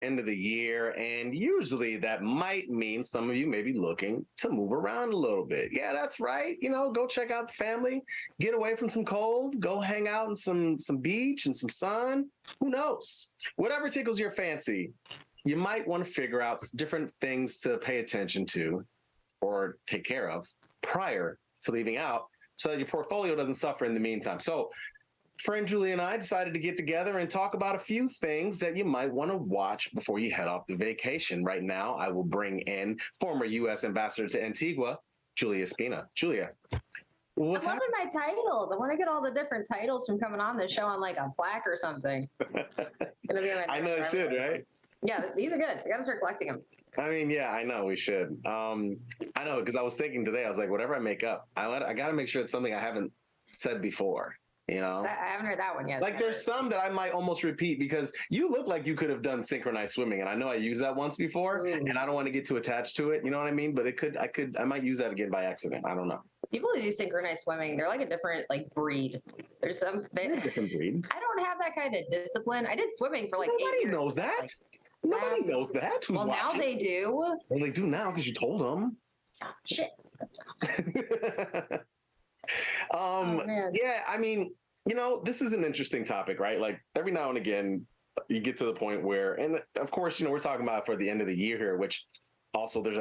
end of the year, and usually that might mean some of you may be looking to move around a little bit. Yeah, that's right. Go check out the family, get away from some cold, go hang out in some beach and some sun. Who knows? Whatever tickles your fancy, you might want to figure out different things to pay attention to or take care of prior to leaving out so that your portfolio doesn't suffer in the meantime. So friend Julie and I decided to get together and talk about a few things that you might want to watch before you head off to vacation. Right now, I will bring in former U.S. Ambassador to Antigua, Julia Spina. Julia, what's I'm loving my titles. I want to get all the different titles from coming on this show on like a plaque or something. I know it should, right? Yeah, these are good. I got to start collecting them. I mean, yeah, I know we should. I know, because I was thinking today, I was like, whatever I make up, I got to make sure it's something I haven't said before. I haven't heard that one yet. Like there's some that I might almost repeat because you look like you could have done synchronized swimming, and I know I used that once before, and I don't want to get too attached to it. You know what I mean? But I might use that again by accident. I don't know. People who do synchronized swimming, they're like a different breed. There's some different breed. I don't have that kind of discipline. I did swimming for like 8 years. Nobody knows that. Nobody knows that. Who's watching? Now they do. Well, they do now because you told them. Oh, shit. Yeah, I mean, this is an interesting topic, right? Like every now and again, you get to the point where, and of course, we're talking about for the end of the year here, which also there's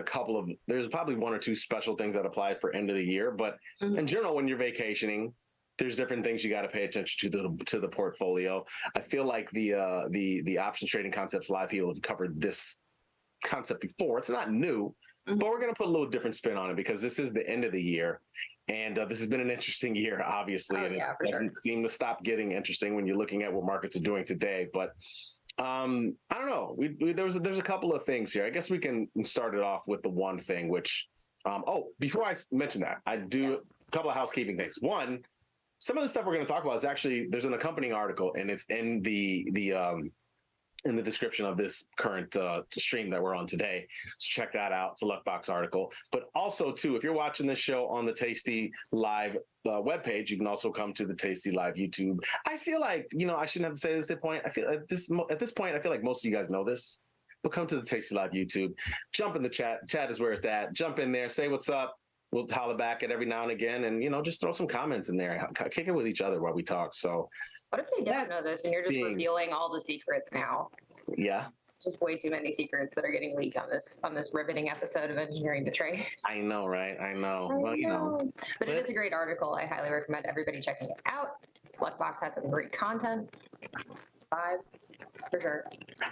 probably one or two special things that apply for end of the year. But in general, when you're vacationing, there's different things you got to pay attention to the portfolio. I feel like the options trading concepts live people have covered this concept before. It's not new, but we're going to put a little different spin on it because this is the end of the year. And this has been an interesting year, obviously, and it doesn't seem to stop getting interesting when you're looking at what markets are doing today. But I don't know. There's a couple of things here. I guess we can start it off with the one thing, which before I mention that, I do a couple of housekeeping things. One, some of the stuff we're going to talk about is actually there's an accompanying article, and it's in in the description of this current stream that we're on today. So check that out. It's a Luckbox article. But also, too, if you're watching this show on the Tasty Live webpage, you can also come to the Tasty Live YouTube. I feel like, I shouldn't have to say this at point. I feel at this point, I feel like most of you guys know this. But come to the Tasty Live YouTube. Jump in the chat. The chat is where it's at. Jump in there. Say what's up. We'll holler back at every now and again, and just throw some comments in there. Kick it with each other while we talk. So, what if they don't know this and you're just revealing all the secrets now? Yeah, just way too many secrets that are getting leaked on this riveting episode of Engineering the Trade. I know, right? I know. But it is a great article. I highly recommend everybody checking it out. Luckbox has some great content. 5 for sure.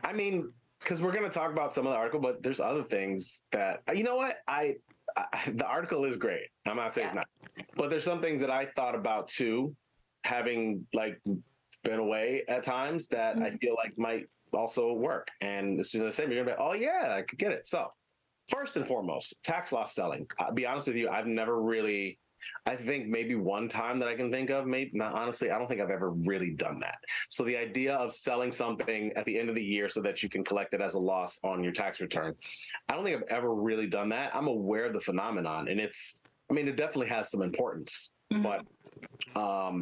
I mean, because we're going to talk about some of the article, but there's other things that what the article is great. I'm not saying it's not, but there's some things that I thought about too, having been away at times that I feel like might also work. And as soon as I say, you're gonna be, oh yeah, I could get it. So first and foremost, tax loss selling. I'll be honest with you, I've never really. I think maybe one time that I can think of, maybe not, honestly, I don't think I've ever really done that. So the idea of selling something at the end of the year so that you can collect it as a loss on your tax return, I don't think I've ever really done that. I'm aware of the phenomenon, and it definitely has some importance, but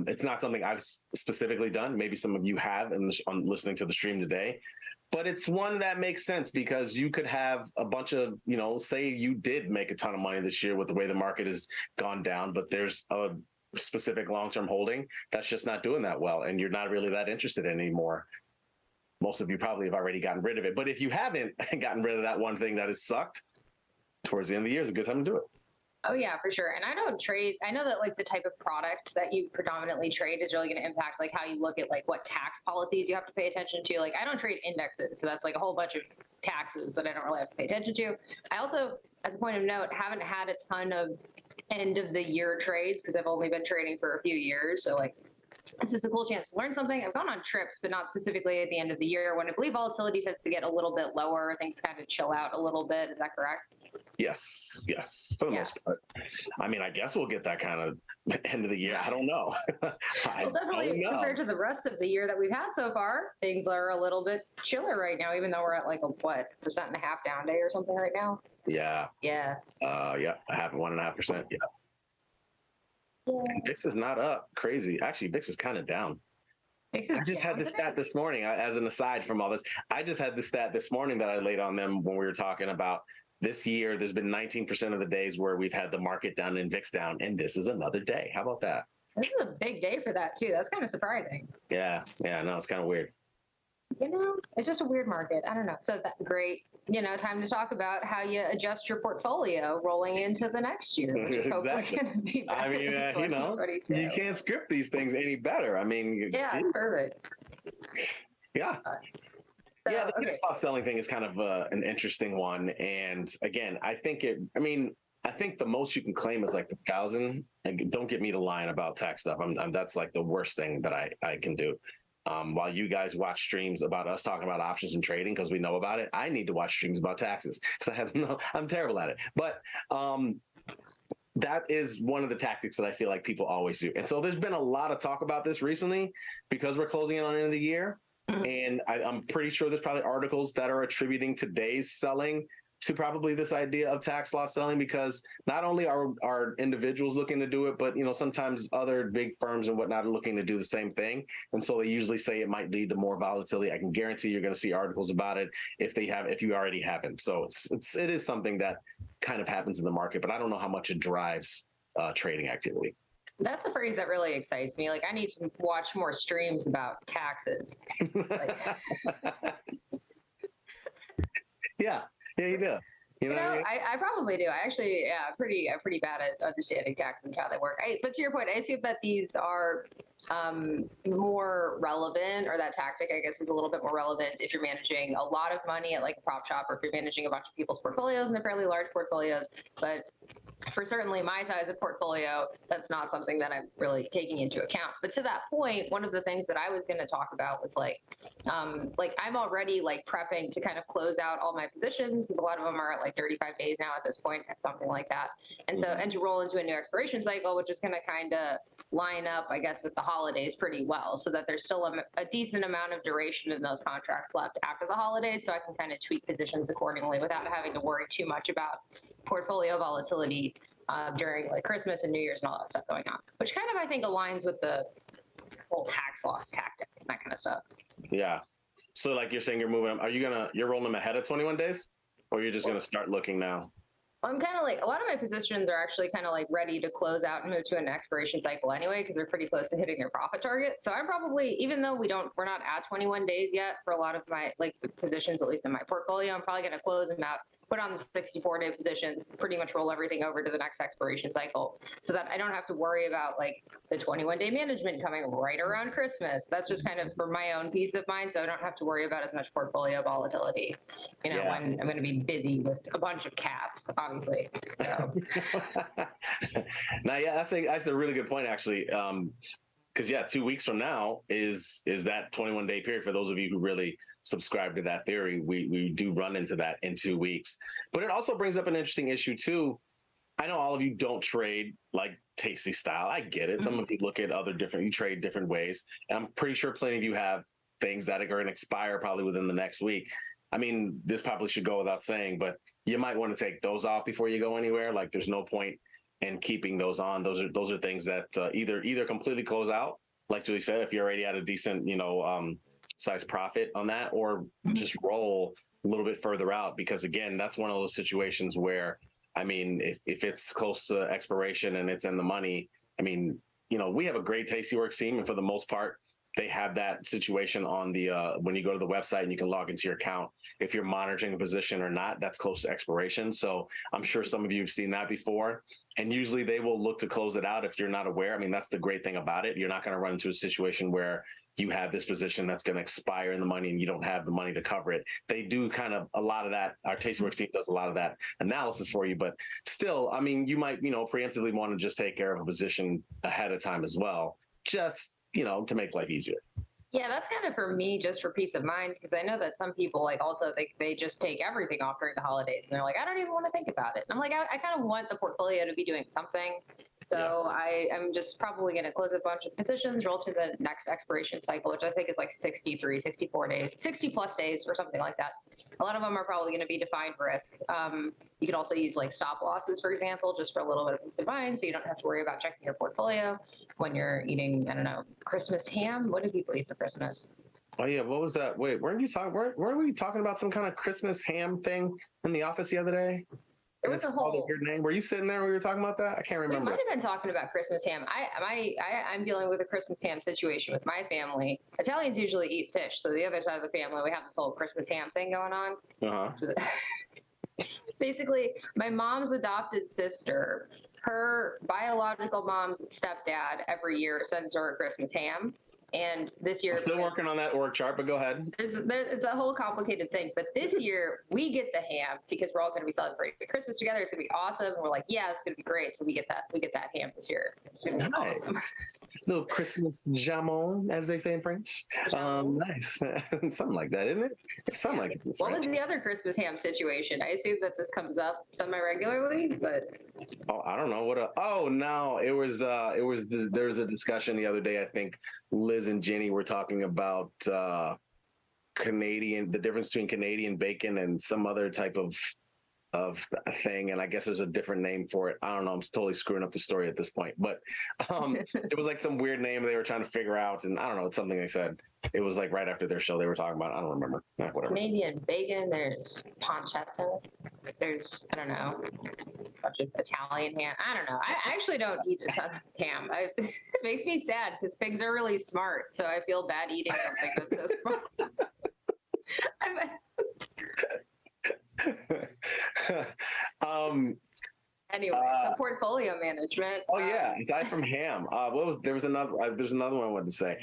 it's not something I've specifically done. Maybe some of you have on listening to the stream today. But it's one that makes sense because you could have a bunch of, say you did make a ton of money this year with the way the market has gone down, but there's a specific long-term holding that's just not doing that well, and you're not really that interested in anymore. Most of you probably have already gotten rid of it. But if you haven't gotten rid of that one thing that has sucked, towards the end of the year is a good time to do it. Oh yeah, for sure. And I don't trade. I know that the type of product that you predominantly trade is really going to impact how you look at what tax policies you have to pay attention to. I don't trade indexes, so that's a whole bunch of taxes that I don't really have to pay attention to. I also, as a point of note, haven't had a ton of end of the year trades because I've only been trading for a few years. So this is a cool chance to learn something. I've gone on trips, but not specifically at the end of the year when I believe volatility tends to get a little bit lower. Things kind of chill out a little bit. Is that correct? Yes, for the most part. I mean, I guess we'll get that kind of end of the year. I don't know. Well, definitely compared to the rest of the year that we've had so far, things are a little bit chiller right now, even though we're at a 1.5% down day or something right now. Yeah. Yeah. Yeah, 1.5%. Yeah. Yeah. VIX is not up. Crazy. Actually, VIX is kind of down. I just had the stat this morning, as an aside from all this. I just had the stat this morning that I laid on them when we were talking about this year. There's been 19% of the days where we've had the market down and VIX down, and this is another day. How about that? This is a big day for that too. That's kind of surprising. Yeah, no, it's kind of weird. It's just a weird market. I don't know. So that's great. Time to talk about how you adjust your portfolio rolling into the next year. Which is exactly. Be I mean, you can't script these things any better. I mean, yeah, perfect. Yeah. The fixed loss selling thing is kind of an interesting one. And again, I think the most you can claim is like 1,000. Don't get me to lying about tax stuff. That's like the worst thing that I can do. While you guys watch streams about us talking about options and trading because we know about it, I need to watch streams about taxes because I'm terrible at it. But that is one of the tactics that I feel like people always do. And so there's been a lot of talk about this recently because we're closing in on the end of the year. And I'm pretty sure there's probably articles that are attributing today's selling to probably this idea of tax loss selling, because not only are individuals looking to do it, but sometimes other big firms and whatnot are looking to do the same thing. And so they usually say it might lead to more volatility. I can guarantee you're going to see articles about it if you already haven't. So it is something that kind of happens in the market, but I don't know how much it drives trading activity. That's a phrase that really excites me. Like, I need to watch more streams about taxes. Yeah, you do. I probably do. I actually, pretty bad at understanding taxes and how they work. But to your point, I assume that these are more relevant, or that tactic, I guess, is a little bit more relevant if you're managing a lot of money at like a prop shop, or if you're managing a bunch of people's portfolios and they're fairly large portfolios. But for certainly my size of portfolio, that's not something that I'm really taking into account. But to that point, one of the things that I was going to talk about was like I'm already like prepping to kind of close out all my positions, because a lot of them are at like 35 days now at this point, something like that. And so, and to roll into a new expiration cycle, which is going to kind of line up, I guess, with the holidays pretty well, so that there's still a decent amount of duration in those contracts left after the holidays, so I can kind of tweak positions accordingly without having to worry too much about portfolio volatility during like Christmas and New Year's and all that stuff going on, which kind of, I think, aligns with the whole tax loss tactic and that kind of stuff. Yeah. So like you're saying, you're moving them. You're rolling them ahead of 21 days, or you're just going to start looking now? I'm kind of like, a lot of my positions are actually kind of like ready to close out and move to an expiration cycle anyway, because they're pretty close to hitting their profit target. So I'm probably, even though we're not at 21 days yet for a lot of my like positions, at least in my portfolio, I'm probably going to close them out, put on the 64-day positions, pretty much roll everything over to the next expiration cycle, so that I don't have to worry about like the 21-day management coming right around Christmas. That's just kind of for my own peace of mind, so I don't have to worry about as much portfolio volatility, when I'm going to be busy with a bunch of cats, obviously. So. Now, that's a really good point, actually. Because 2 weeks from now is that 21-day period. For those of you who really subscribe to that theory, we do run into that in 2 weeks. But it also brings up an interesting issue too. I know all of you don't trade like Tasty style. I get it. Some of you look at you trade different ways. And I'm pretty sure plenty of you have things that are going to expire probably within the next week. I mean, this probably should go without saying, but you might want to take those off before you go anywhere. Like, there's no point in keeping those on. Those are things that either completely close out, like Julie said, if you're already at a decent size profit on that, or just roll a little bit further out, because again, that's one of those situations where, I mean, if it's close to expiration and it's in the money, I mean, we have a great Tastyworks team, and for the most part, they have that situation on the when you go to the website and you can log into your account, if you're monitoring a position or not, that's close to expiration. So I'm sure some of you have seen that before, and usually they will look to close it out if you're not aware. I mean, that's the great thing about it. You're not going to run into a situation where you have this position that's going to expire in the money and you don't have the money to cover it. They do kind of a lot of that. Our Tastyworks team does a lot of that analysis for you, but still, I mean, you might, preemptively want to just take care of a position ahead of time as well, just, to make life easier. Yeah, that's kind of for me, just for peace of mind, because I know that some people also they just take everything off during the holidays, and they're like, I don't even want to think about it. And I'm like, I kind of want the portfolio to be doing something, So I am just probably going to close a bunch of positions, roll to the next expiration cycle, which I think is like 63, 64 days, 60 plus days or something like that. A lot of them are probably going to be defined risk. You could also use like stop losses, for example, just for a little bit of peace of mind, so you don't have to worry about checking your portfolio when you're eating, I don't know, Christmas ham. What do people eat for Christmas? Oh yeah, what was that? Wait, weren't we talking about some kind of Christmas ham thing in the office the other day? There was a whole weird name. Were you sitting there when we were talking about that? I can't remember. We might have been talking about Christmas ham. I'm dealing with a Christmas ham situation with my family. Italians usually eat fish, so the other side of the family, we have this whole Christmas ham thing going on. Basically, my mom's adopted sister, her biological mom's stepdad every year sends her a Christmas ham. And this year, I'm still working on that org chart, but go ahead. It's a whole complicated thing. But this year, we get the ham because we're all going to be celebrating Christmas together. It's going to be awesome. And we're like, yeah, it's going to be great. So we get that ham this year. It's going to be awesome. Little Christmas jamon, as they say in French. Nice. Something like that, isn't it? It's something like it. What was the other Christmas ham situation? I assume that this comes up semi-regularly, but I don't know no, there was a discussion the other day. I think Liz and Jenny were talking about the difference between Canadian bacon and some other type of thing, and I guess there's a different name for it. I don't know. I'm totally screwing up the story at this point, but it was like some weird name they were trying to figure out, and I don't know. It's something they said. It was like right after their show they were talking about. I don't remember. Whatever. Canadian bacon. There's pancetta. There's I don't know. A bunch of Italian ham. I don't know. I actually don't eat a ton of ham. It makes me sad because pigs are really smart, so I feel bad eating something that's so smart. Anyway, so portfolio management. Oh yeah, aside from ham, there's another one I wanted to say.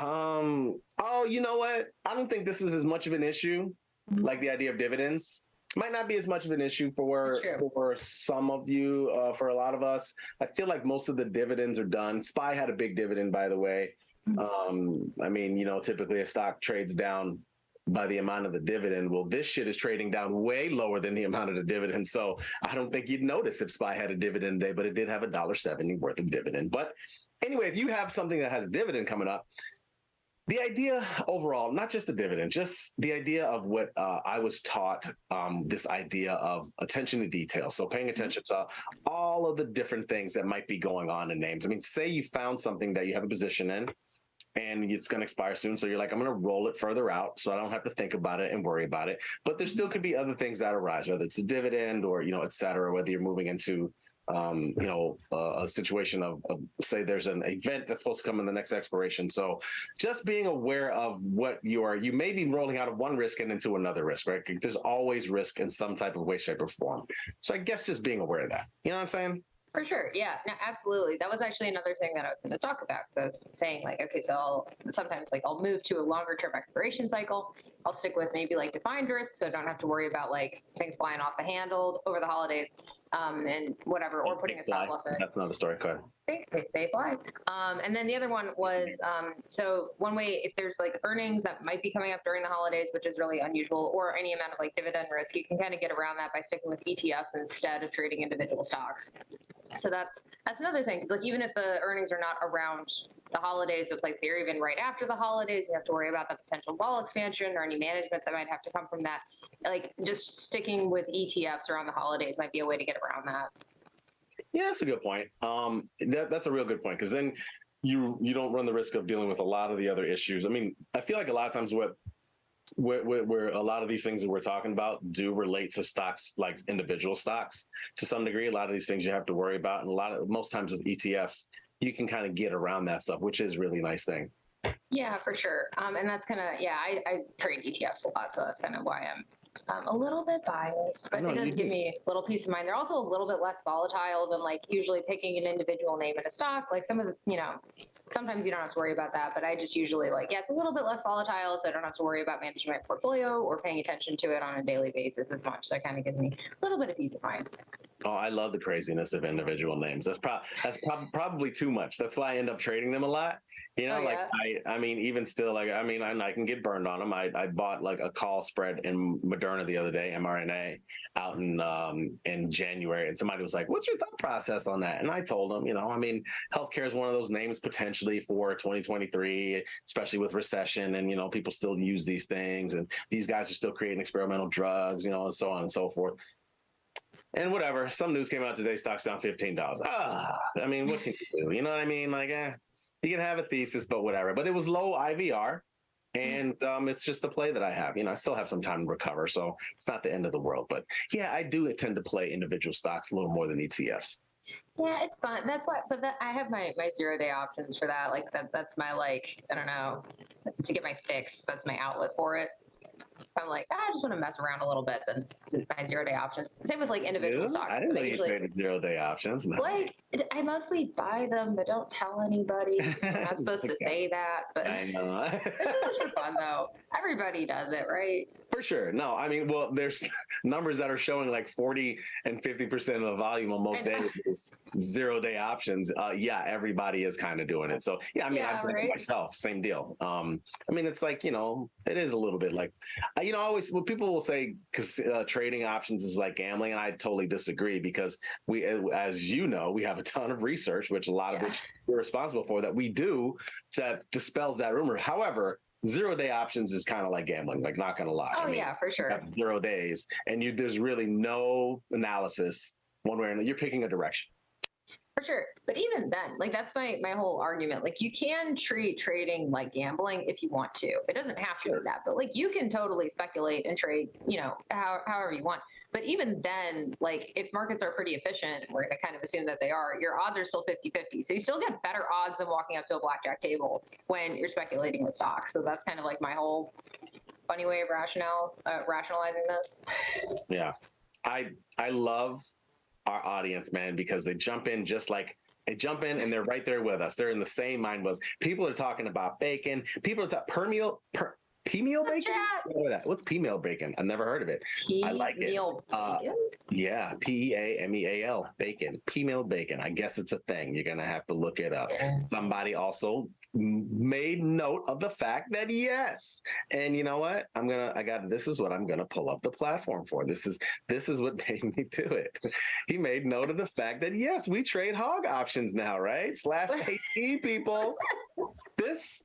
You know what? I don't think this is as much of an issue, like the idea of dividends. Might not be as much of an issue for some of you. For a lot of us, I feel like most of the dividends are done. SPY had a big dividend, by the way. Typically a stock trades down by the amount of the dividend. Well, this shit is trading down way lower than the amount of the dividend. So I don't think you'd notice if SPY had a dividend day, but it did have $1.70 worth of dividend. But anyway, if you have something that has a dividend coming up, the idea overall, not just the dividend, just the idea of what I was taught, this idea of attention to detail. So paying attention to all of the different things that might be going on in names. I mean, say you found something that you have a position in, and it's going to expire soon. So you're like, I'm going to roll it further out so I don't have to think about it and worry about it. But there still could be other things that arise, whether it's a dividend or, et cetera, whether you're moving into, a situation of, say, there's an event that's supposed to come in the next expiration. So just being aware of what you may be rolling out of one risk and into another risk, right? There's always risk in some type of way, shape, or form. So I guess just being aware of that. You know what I'm saying? For sure. Yeah, no, absolutely. That was actually another thing that I was going to talk about. So I was saying okay, so I'll move to a longer term expiration cycle. I'll stick with maybe like defined risk. So I don't have to worry about like things flying off the handle over the holidays and whatever, or putting a stop loss in. That's another story. Go ahead. They fly. And then the other one was, so one way, if there's like earnings that might be coming up during the holidays, which is really unusual, or any amount of like dividend risk, you can kind of get around that by sticking with ETFs instead of trading individual stocks. So that's another thing. Because like even if the earnings are not around the holidays, if like they're even right after the holidays, you have to worry about the potential vol expansion or any management that might have to come from that. Like just sticking with ETFs around the holidays might be a way to get around that. Yeah, that's a good point. That's a real good point, because then you don't run the risk of dealing with a lot of the other issues. I mean, I feel like a lot of times where a lot of these things that we're talking about do relate to stocks, like individual stocks to some degree. A lot of these things you have to worry about, and most times with ETFs, you can kind of get around that stuff, which is a really nice thing. Yeah, for sure. And that's kind of, I trade ETFs a lot, so that's kind of why I'm a little bit biased, but it does give me a little peace of mind. They're also a little bit less volatile than like usually picking an individual name in a stock. Like some of the, sometimes you don't have to worry about that, but I just usually like, yeah, it's a little bit less volatile, so I don't have to worry about managing my portfolio or paying attention to it on a daily basis as much. So it kind of gives me a little bit of peace of mind. Oh, I love the craziness of individual names. That's probably too much. That's why I end up trading them a lot. You know, I mean, even still, like, I mean, I can get burned on them. I bought like a call spread in Moderna the other day, mRNA, out in January, and somebody was like, "What's your thought process on that?" And I told them, you know, I mean, healthcare is one of those names potentially for 2023, especially with recession, and you know, people still use these things, and these guys are still creating experimental drugs, you know, and so on and so forth. And whatever, some news came out today, stock's down $15. I mean, what can you do? You know what I mean? Like, you can have a thesis, but whatever. But it was low IVR, and it's just a play that I have. You know, I still have some time to recover, so it's not the end of the world. But yeah, I do tend to play individual stocks a little more than ETFs. Yeah, it's fun. That's why, but I have my 0-day options for that. Like that's my, like, I don't know, to get my fix. That's my outlet for it. I'm like, I just want to mess around a little bit, then my 0-day options. Same with like individual stocks. I didn't know you traded 0-day options. No. Like, I mostly buy them, but don't tell anybody. I'm not supposed to say that, but I know. it's just for fun though. Everybody does it, right? For sure. No, I mean, well, there's numbers that are showing like 40 and 50% of the volume on most days is 0-day options. Yeah, everybody is kind of doing it. So yeah, I mean, I've done it myself, same deal. I mean, it's like, you know, it is a little bit like, you know, always when people will say trading options is like gambling, and I totally disagree, because we, as you know, we have a ton of research, which a lot of which we're responsible for, that we do that dispels that rumor. However, 0-day options is kind of like gambling, like, not gonna lie. Oh, I mean, yeah, for sure. 0 days, and there's really no analysis one way or another. You're picking a direction. For sure. But even then, like, that's my whole argument. Like, you can treat trading like gambling if you want to. It doesn't have to be that, but like, you can totally speculate and trade, you know, however you want. But even then, like, if markets are pretty efficient, we're going to kind of assume that they are, your odds are still 50-50. So you still get better odds than walking up to a blackjack table when you're speculating with stocks. So that's kind of like my whole funny way of rationalizing this. Yeah. I love our audience, man, because they jump in and they're right there with us. They're in the same mind with us. People are talking about bacon. People are talking P-meal bacon? What's P-meal bacon? I've never heard of it. I like it. Yeah, P-E-A-M-E-A-L, bacon. P-meal bacon. I guess it's a thing. You're going to have to look it up. Yeah. Somebody also made note of the fact that yes. And you know what? This is what I'm going to pull up the platform for. This is what made me do it. He made note of the fact that yes, we trade hog options now, right? /AT people. This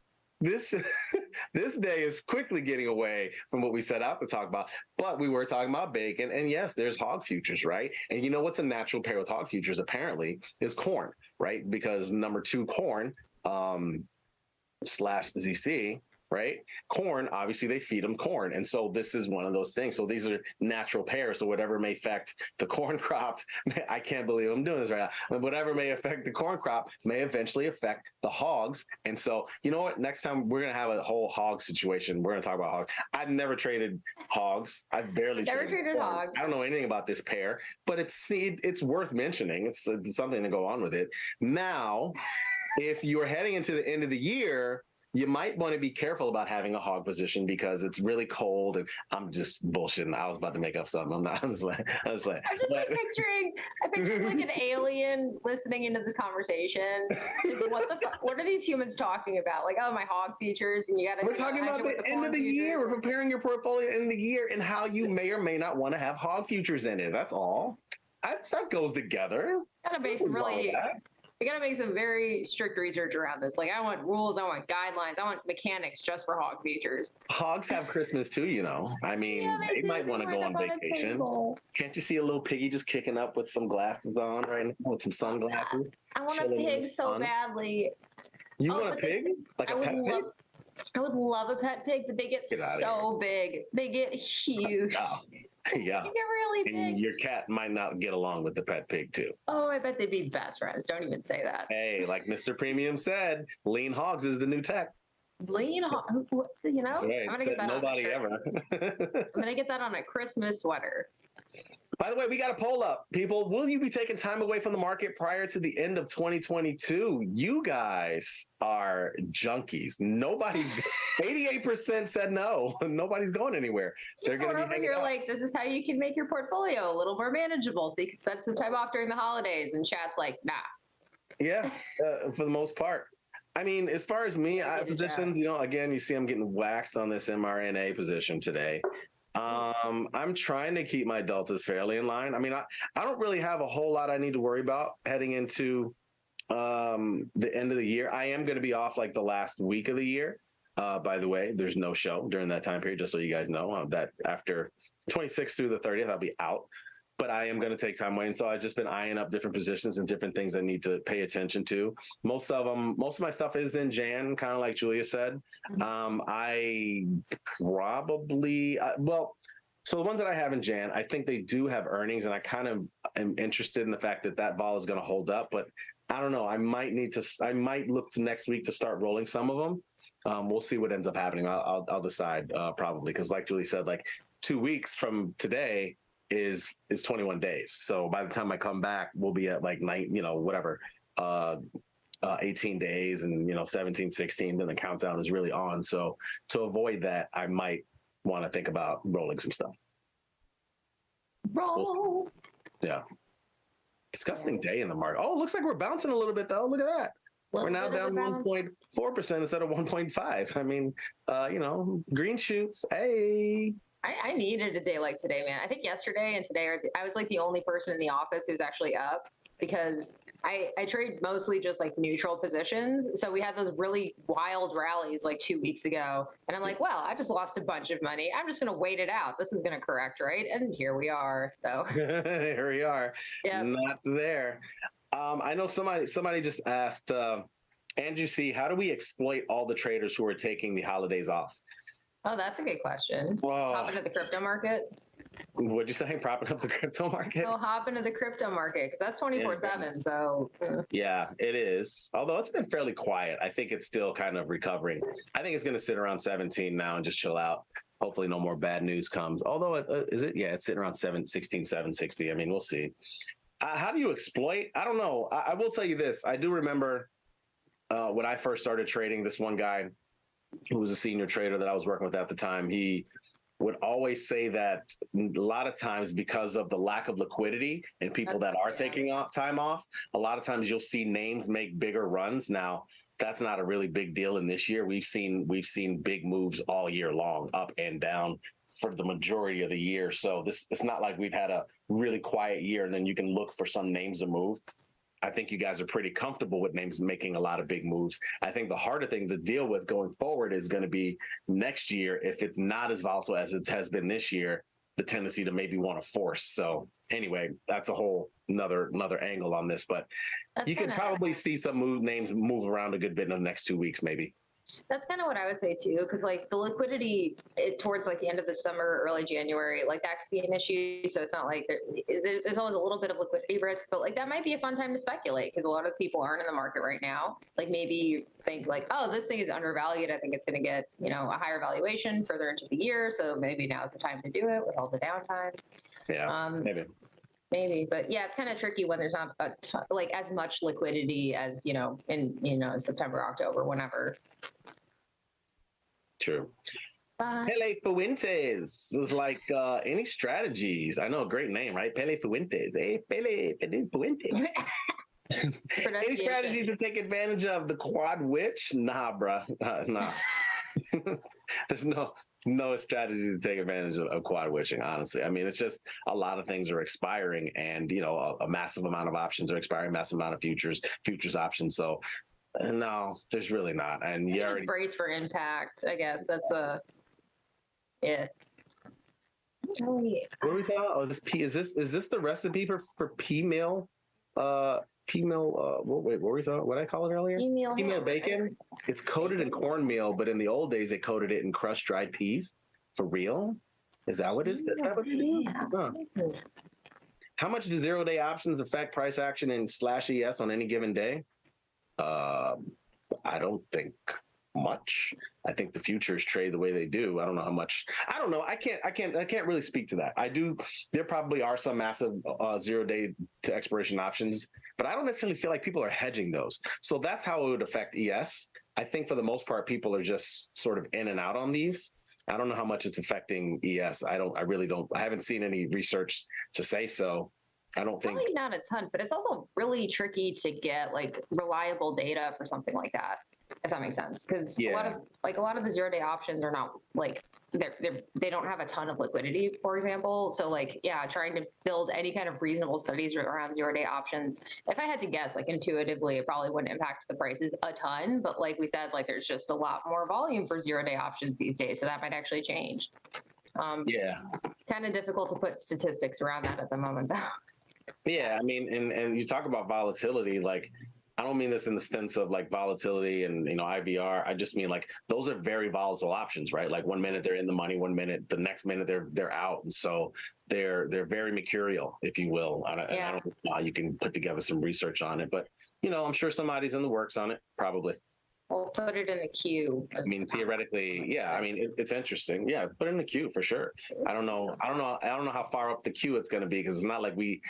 day is quickly getting away from what we set out to talk about, but we were talking about bacon, and yes, there's hog futures, right? And you know what's a natural pair with hog futures apparently is corn, right? Because number 2 corn /ZC, right? Corn, obviously they feed them corn. And so this is one of those things. So these are natural pairs. So whatever may affect the corn crop, I can't believe I'm doing this right now, but whatever may affect the corn crop may eventually affect the hogs. And so, you know what? Next time we're going to have a whole hog situation. We're going to talk about hogs. I've never traded hogs. I've barely traded hogs. I don't know anything about this pair, but it's worth mentioning. It's something to go on with it. Now, if you're heading into the end of the year, you might want to be careful about having a hog position because it's really cold, and I'm just bullshitting. I was about to make up something. I'm not. I was like, I'm just like picturing like an alien listening into this conversation. What are these humans talking about? Like, oh, my hog features, and you got to. We're talking about the end of the year. We're preparing your portfolio in the year and how you may or may not want to have hog futures in it. That's all. That goes together. Gotta make some really. We got to make some very strict research around this. Like, I want rules, I want guidelines, I want mechanics just for hog features. Hogs have Christmas too, you know. I mean, they might want to go on vacation. Can't you see a little piggy just kicking up with some glasses on right now, with some sunglasses? I want a pig so badly. You want a pig? Like a pet pig? I would love a pet pig, but they get so big. They get huge. Yeah. They get really big. And your cat might not get along with the pet pig too. Oh, I bet they'd be best friends. Don't even say that. Hey, like Mr. Premium said, lean hogs is the new tech. Lean hogs, you know? Right. I'm gonna get that nobody ever. I'm gonna get that on a Christmas sweater. By the way, we got a poll up. People, will you be taking time away from the market prior to the end of 2022? You guys are junkies. 88% said no. Nobody's going anywhere. They're going to be over hanging here out. like, this is how you can make your portfolio a little more manageable so you can spend some time off during the holidays. And chat's like, nah. Yeah, for the most part. I mean, as far as me, I have positions, again, you see I'm getting waxed on this mRNA position today. I'm trying to keep my deltas fairly in line. I mean, I don't really have a whole lot I need to worry about heading into the end of the year. I am going to be off like the last week of the year. By the way, there's no show during that time period, just so you guys know that after 26th through the 30th, I'll be out. But I am going to take time away. And so I've just been eyeing up different positions and different things I need to pay attention to. Most of my stuff is in Jan, kind of like Julia said. I probably, so the ones that I have in Jan, I think they do have earnings, and I kind of am interested in the fact that vol is going to hold up. But I don't know. I might look to next week to start rolling some of them. We'll see what ends up happening. I'll decide probably, because like Julie said, like 2 weeks from today is 21 days. So by the time I come back, we'll be at like 18 days and 17, 16, then the countdown is really on. So to avoid that, I might want to think about rolling some stuff. Roll. Yeah. Disgusting day in the market. Oh, it looks like we're bouncing a little bit though. Look at that. We're now down 1.4% instead of 1.5. I mean, green shoots. Hey. I needed a day like today, man. I think yesterday and today, I was like the only person in the office who's actually up, because I trade mostly just like neutral positions. So we had those really wild rallies like 2 weeks ago. And I'm like, well, I just lost a bunch of money. I'm just going to wait it out. This is going to correct, right? And here we are. So here we are. Yep. Not there. I know somebody just asked, Andrew C., how do we exploit all the traders who are taking the holidays off? Oh, that's a good question. Hop into the crypto market. What'd you say? Propping up the crypto market? Oh, hop into the crypto market, because that's 24/7. So yeah, it is. Although it's been fairly quiet. I think it's still kind of recovering. I think it's going to sit around 17 now and just chill out. Hopefully no more bad news comes. Although, is it? Yeah, it's sitting around 760. I mean, we'll see. How do you exploit? I don't know. I will tell you this. I do remember when I first started trading, this one guy who was a senior trader that I was working with at the time, he would always say that a lot of times, because of the lack of liquidity and people that are taking time off, a lot of times you'll see names make bigger runs. Now, that's not a really big deal in this year. We've seen big moves all year long, up and down for the majority of the year. So it's not like we've had a really quiet year and then you can look for some names to move. I think you guys are pretty comfortable with names making a lot of big moves. I think the harder thing to deal with going forward is going to be next year. If it's not as volatile as it has been this year, the tendency to maybe want to force. So anyway, that's a whole another angle on this, but you could probably see some names move around a good bit in the next 2 weeks, maybe. That's kind of what I would say too, because like the liquidity towards like the end of the summer, early January, like that could be an issue. So it's not like there's always a little bit of liquidity risk, but like that might be a fun time to speculate, because a lot of people aren't in the market right now. Like maybe you think like, oh, this thing is undervalued. I think it's going to get a higher valuation further into the year. So maybe now's the time to do it with all the downtime. Yeah, Maybe, but yeah, it's kind of tricky when there's not like as much liquidity as in September, October, whenever. True. Pele Fuentes is like any strategies. I know, a great name, right? Pele Fuentes. Hey, Pele Fuentes. Any strategies to take advantage of the quad witch? Nah, bruh. Nah. There's no strategies to take advantage of quad witching, honestly. I mean, it's just a lot of things are expiring, and a massive amount of options are expiring, massive amount of futures options. So no, there's really not. And you already brace for impact, I guess. That's yeah. What are we talking about? Oh, is this the recipe for pea meal? What were we talking? What did I call it earlier? Pea meal bacon. It's coated in cornmeal, but in the old days they coated it in crushed dried peas. For real? Is that what it is? Is that what they do? Huh. How much do 0-day options affect price action in /ES on any given day? I don't think much. I think the futures trade the way they do. I don't know how much. I don't know. I can't really speak to that. I do. There probably are some massive 0 day to expiration options, but I don't necessarily feel like people are hedging those. So that's how it would affect ES. I think for the most part, people are just sort of in and out on these. I don't know how much it's affecting ES. I really don't. I haven't seen any research to say so. I don't think. Probably not a ton, but it's also really tricky to get like reliable data for something like that, if that makes sense. Because a lot of the 0 day options are not like they don't have a ton of liquidity, for example. So like, yeah, trying to build any kind of reasonable studies around 0 day options, if I had to guess, like intuitively, it probably wouldn't impact the prices a ton. But like we said, like there's just a lot more volume for 0 day options these days, so that might actually change. Kind of difficult to put statistics around that at the moment, though. Yeah, I mean, and you talk about volatility, like I don't mean this in the sense of like volatility and IVR. I just mean like those are very volatile options, right? Like 1 minute they're in the money, 1 minute, the next minute they're out, and so they're very mercurial, if you will. I don't know how you can put together some research on it, but I'm sure somebody's in the works on it, probably. We'll put it in the queue. I mean, theoretically, yeah. I mean, it's interesting. Yeah, put it in the queue for sure. I don't know how far up the queue it's going to be because it's not like we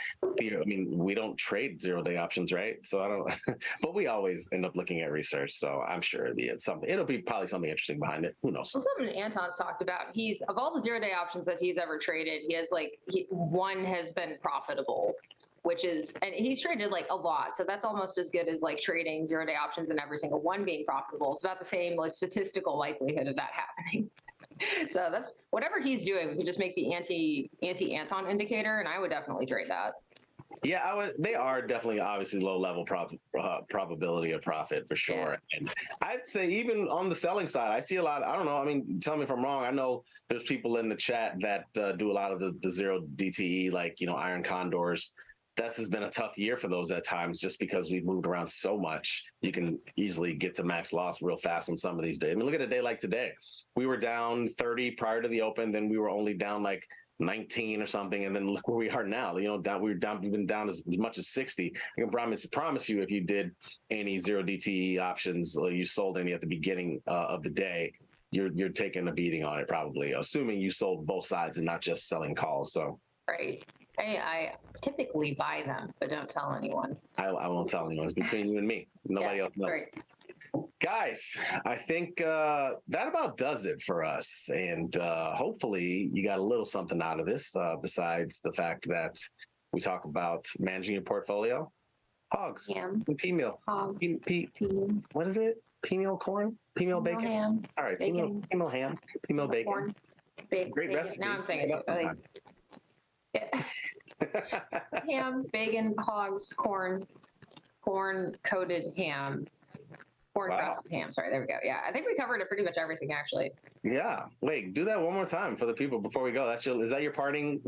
don't trade 0 day options, right? So I don't. But we always end up looking at research, so I'm sure it'll be probably something interesting behind it. Who knows? Well, something Anton's talked about. He's of all the 0 day options that he's ever traded, he has one has been profitable. And he's traded like a lot. So that's almost as good as like trading 0 day options and every single one being profitable. It's about the same like statistical likelihood of that happening. So that's whatever he's doing. We could just make the anti-Anton indicator, and I would definitely trade that. Yeah, they are definitely obviously low level probability of profit for sure. Yeah. And I'd say even on the selling side, I see a lot. I don't know. I mean, tell me if I'm wrong. I know there's people in the chat that do a lot of the 0 DTE, like, Iron Condors. This has been a tough year for those at times just because we've moved around so much. You can easily get to max loss real fast on some of these days. I mean, look at a day like today. We were down 30 prior to the open, then we were only down like 19 or something, and then look where we are now. We've been down as much as 60. I can promise you, if you did any 0 DTE options or you sold any at the beginning of the day, you're taking a beating on it probably, assuming you sold both sides and not just selling calls. So. Right. I typically buy them, but don't tell anyone. I won't tell anyone. It's between you and me. Nobody else knows. Right. Guys, I think that about does it for us. And hopefully you got a little something out of this besides the fact that we talk about managing your portfolio. Hogs. Ham. P-meal. Hogs. What is it? P-meal corn? P-meal bacon? Ham. Sorry, bacon. P-meal ham. P-meal bacon. Corn. Great bacon. recipe. Now I'm saying it. Ham, bacon, hogs, corn coated ham, corn crusted ham. Sorry, there we go. Yeah, I think we covered pretty much everything actually. Yeah. Wait, do that one more time for the people before we go. Is that your parting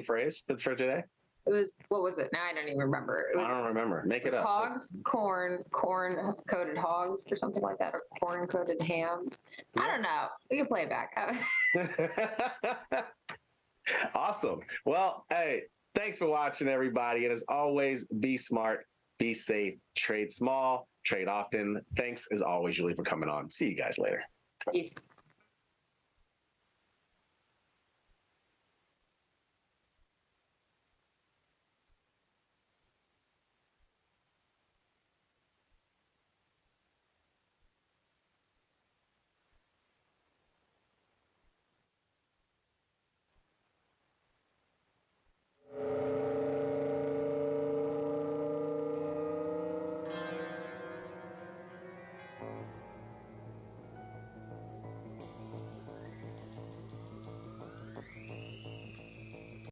phrase for today? It was, what was it? Now I don't even remember. I don't remember. Make it up. Hogs, corn coated hogs or something like that, or corn coated ham. Yeah. I don't know. We can play it back. Awesome. Well, hey, thanks for watching, everybody. And as always, be smart, be safe, trade small, trade often. Thanks, as always, Julie, for coming on. See you guys later. Peace.